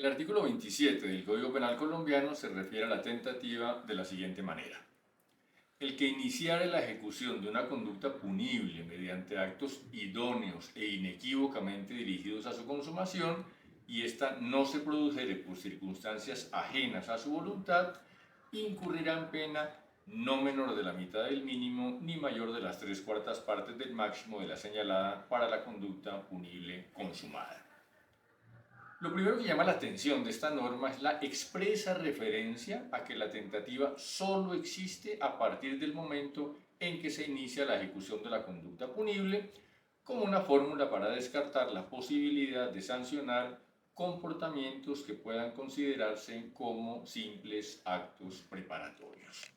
El artículo 27 del Código Penal colombiano se refiere a la tentativa de la siguiente manera. El que iniciare la ejecución de una conducta punible mediante actos idóneos e inequívocamente dirigidos a su consumación y ésta no se produjere por circunstancias ajenas a su voluntad, incurrirá en pena no menor de la mitad del mínimo ni mayor de las 3/4 partes del máximo de la señalada para la conducta punible consumada. Lo primero que llama la atención de esta norma es la expresa referencia a que la tentativa solo existe a partir del momento en que se inicia la ejecución de la conducta punible, como una fórmula para descartar la posibilidad de sancionar comportamientos que puedan considerarse como simples actos preparatorios.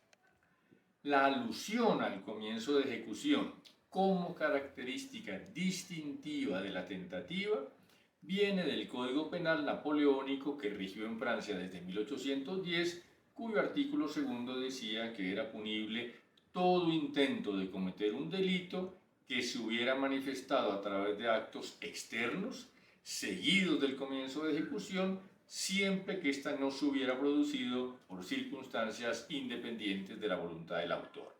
La alusión al comienzo de ejecución como característica distintiva de la tentativa viene del Código Penal napoleónico que rigió en Francia desde 1810, cuyo artículo segundo decía que era punible todo intento de cometer un delito que se hubiera manifestado a través de actos externos, seguidos del comienzo de ejecución, siempre que ésta no se hubiera producido por circunstancias independientes de la voluntad del autor.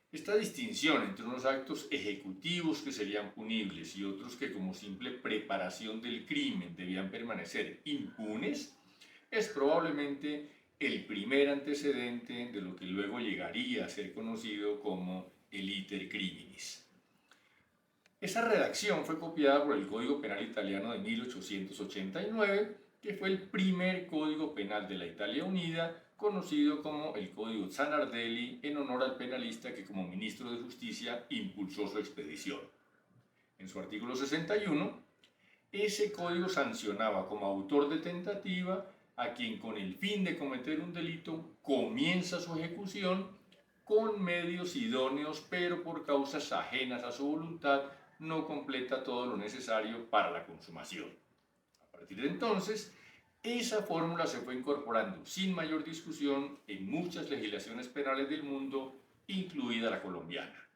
Esta distinción entre unos actos ejecutivos que serían punibles y otros que como simple preparación del crimen debían permanecer impunes es probablemente el primer antecedente de lo que luego llegaría a ser conocido como el iter criminis. Esa redacción fue copiada por el Código Penal italiano de 1889, que fue el primer código penal de la Italia Unida, conocido como el Código Zanardelli, en honor al penalista que como ministro de Justicia impulsó su expedición. En su artículo 61, ese código sancionaba como autor de tentativa a quien con el fin de cometer un delito comienza su ejecución con medios idóneos, pero por causas ajenas a su voluntad no completa todo lo necesario para la consumación. A partir de entonces, esa fórmula se fue incorporando sin mayor discusión en muchas legislaciones penales del mundo, incluida la colombiana.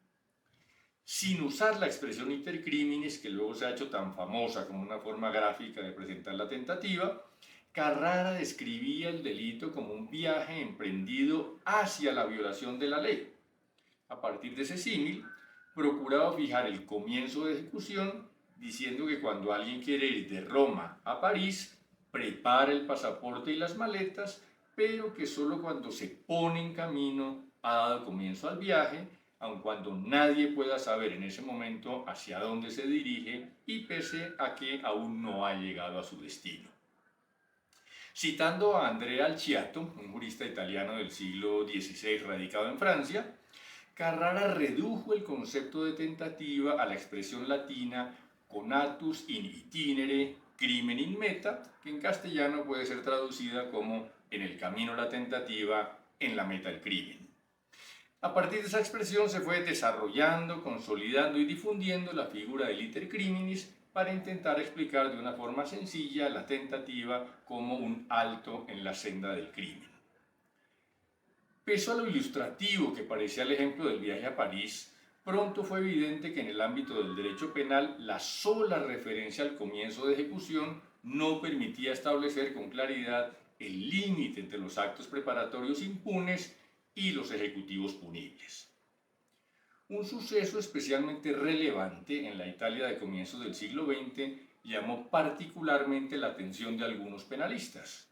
Sin usar la expresión iter criminis, que luego se ha hecho tan famosa como una forma gráfica de presentar la tentativa, Carrara describía el delito como un viaje emprendido hacia la violación de la ley. A partir de ese símil, procuraba fijar el comienzo de ejecución diciendo que cuando alguien quiere ir de Roma a París, prepara el pasaporte y las maletas, pero que solo cuando se pone en camino ha dado comienzo al viaje, aun cuando nadie pueda saber en ese momento hacia dónde se dirige y pese a que aún no ha llegado a su destino. Citando a Andrea Alciato, un jurista italiano del siglo XVI radicado en Francia, Carrara redujo el concepto de tentativa a la expresión latina conatus in itinere crimen in meta, que en castellano puede ser traducida como en el camino la tentativa, en la meta el crimen. A partir de esa expresión se fue desarrollando, consolidando y difundiendo la figura del iter criminis para intentar explicar de una forma sencilla la tentativa como un alto en la senda del crimen. Pese a lo ilustrativo que parecía el ejemplo del viaje a París, pronto fue evidente que en el ámbito del derecho penal la sola referencia al comienzo de ejecución no permitía establecer con claridad el límite entre los actos preparatorios impunes y los ejecutivos punibles. Un suceso especialmente relevante en la Italia de comienzos del siglo XX llamó particularmente la atención de algunos penalistas.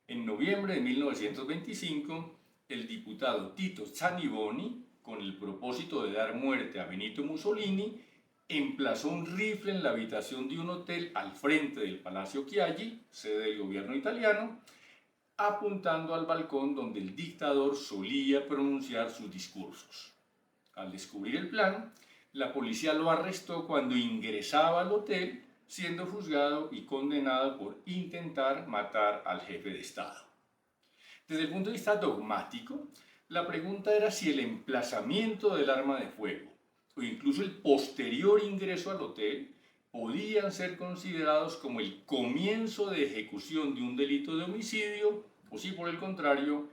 En noviembre de 1925, el diputado Tito Zaniboni, con el propósito de dar muerte a Benito Mussolini, emplazó un rifle en la habitación de un hotel al frente del Palacio Chiagi, sede del gobierno italiano, apuntando al balcón donde el dictador solía pronunciar sus discursos. Al descubrir el plan, la policía lo arrestó cuando ingresaba al hotel, siendo juzgado y condenado por intentar matar al jefe de Estado. Desde el punto de vista dogmático, la pregunta era si el emplazamiento del arma de fuego o incluso el posterior ingreso al hotel podían ser considerados como el comienzo de ejecución de un delito de homicidio o si por el contrario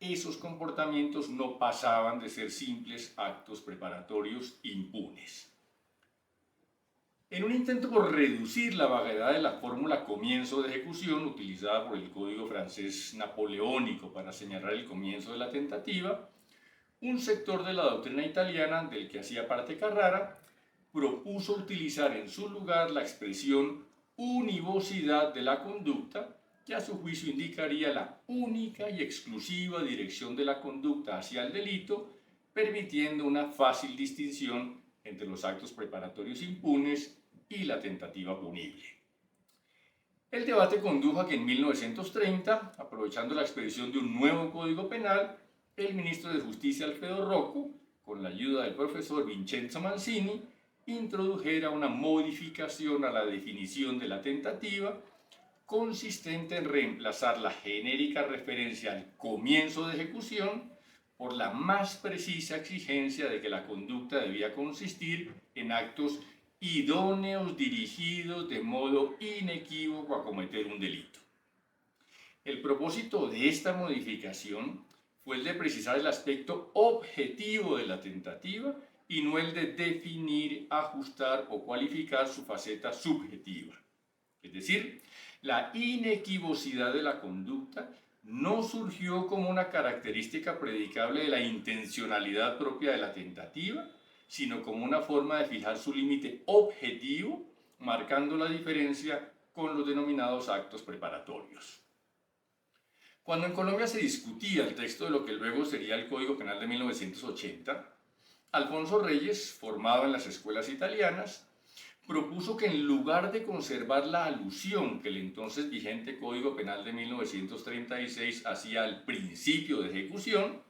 esos comportamientos no pasaban de ser simples actos preparatorios impunes. En un intento por reducir la vaguedad de la fórmula comienzo de ejecución utilizada por el Código francés napoleónico para señalar el comienzo de la tentativa, un sector de la doctrina italiana del que hacía parte Carrara propuso utilizar en su lugar la expresión univocidad de la conducta, que a su juicio indicaría la única y exclusiva dirección de la conducta hacia el delito, permitiendo una fácil distinción entre los actos preparatorios impunes y la tentativa punible. El debate condujo a que en 1930, aprovechando la expedición de un nuevo código penal, el ministro de Justicia Alfredo Rocco, con la ayuda del profesor Vincenzo Mancini, introdujera una modificación a la definición de la tentativa consistente en reemplazar la genérica referencia al comienzo de ejecución por la más precisa exigencia de que la conducta debía consistir en actos idóneos dirigidos de modo inequívoco a cometer un delito. El propósito de esta modificación fue el de precisar el aspecto objetivo de la tentativa y no el de definir, ajustar o cualificar su faceta subjetiva. Es decir, la inequivocidad de la conducta no surgió como una característica predicable de la intencionalidad propia de la tentativa, sino como una forma de fijar su límite objetivo, marcando la diferencia con los denominados actos preparatorios. Cuando en Colombia se discutía el texto de lo que luego sería el Código Penal de 1980, Alfonso Reyes, formado en las escuelas italianas, propuso que en lugar de conservar la alusión que el entonces vigente Código Penal de 1936 hacía al principio de ejecución,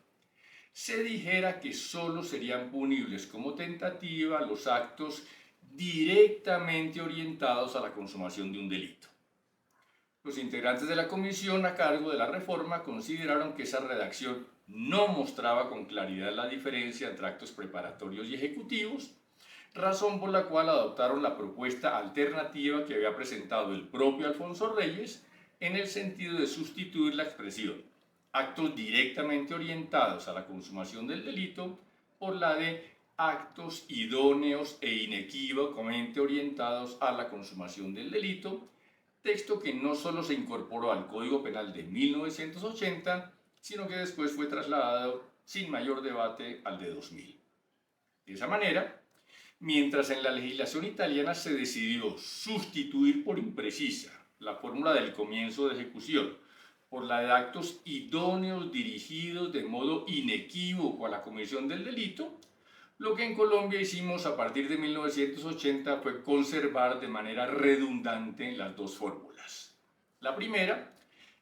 se dijera que solo serían punibles como tentativa los actos directamente orientados a la consumación de un delito. Los integrantes de la comisión a cargo de la reforma consideraron que esa redacción no mostraba con claridad la diferencia entre actos preparatorios y ejecutivos, razón por la cual adoptaron la propuesta alternativa que había presentado el propio Alfonso Reyes en el sentido de sustituir la expresión actos directamente orientados a la consumación del delito por la de actos idóneos e inequívocamente orientados a la consumación del delito, texto que no solo se incorporó al Código Penal de 1980, sino que después fue trasladado sin mayor debate al de 2000. De esa manera, mientras en la legislación italiana se decidió sustituir por imprecisa la fórmula del comienzo de ejecución por la de actos idóneos dirigidos de modo inequívoco a la comisión del delito, lo que en Colombia hicimos a partir de 1980 fue conservar de manera redundante las dos fórmulas. La primera,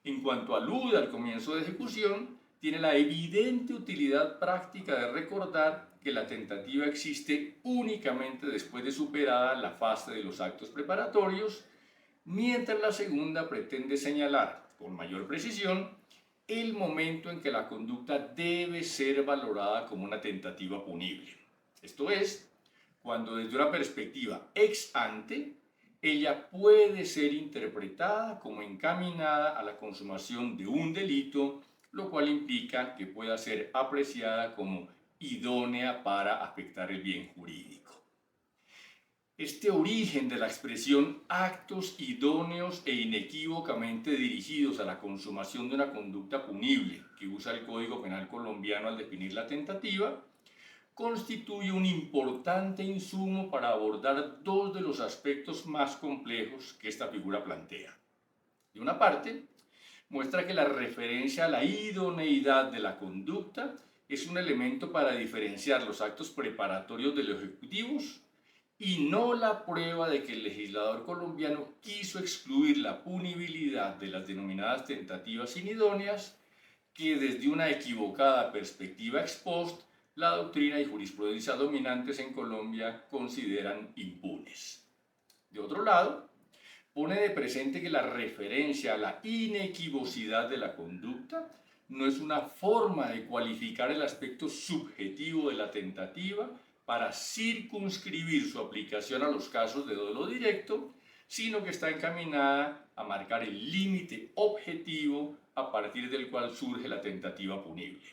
en cuanto alude al comienzo de ejecución, tiene la evidente utilidad práctica de recordar que la tentativa existe únicamente después de superada la fase de los actos preparatorios, mientras la segunda pretende señalar con mayor precisión el momento en que la conducta debe ser valorada como una tentativa punible. Esto es, cuando desde una perspectiva ex ante, ella puede ser interpretada como encaminada a la consumación de un delito, lo cual implica que pueda ser apreciada como idónea para afectar el bien jurídico. Este origen de la expresión actos idóneos e inequívocamente dirigidos a la consumación de una conducta punible que usa el Código Penal colombiano al definir la tentativa, constituye un importante insumo para abordar dos de los aspectos más complejos que esta figura plantea. De una parte, muestra que la referencia a la idoneidad de la conducta es un elemento para diferenciar los actos preparatorios de los ejecutivos y no la prueba de que el legislador colombiano quiso excluir la punibilidad de las denominadas tentativas inidóneas que desde una equivocada perspectiva ex post la doctrina y jurisprudencia dominantes en Colombia consideran impunes. De otro lado, pone de presente que la referencia a la inequivocidad de la conducta no es una forma de cualificar el aspecto subjetivo de la tentativa para circunscribir su aplicación a los casos de dolo directo, sino que está encaminada a marcar el límite objetivo a partir del cual surge la tentativa punible.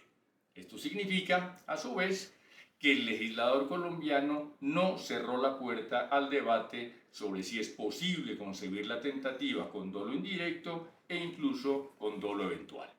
Esto significa, a su vez, que el legislador colombiano no cerró la puerta al debate sobre si es posible concebir la tentativa con dolo indirecto e incluso con dolo eventual.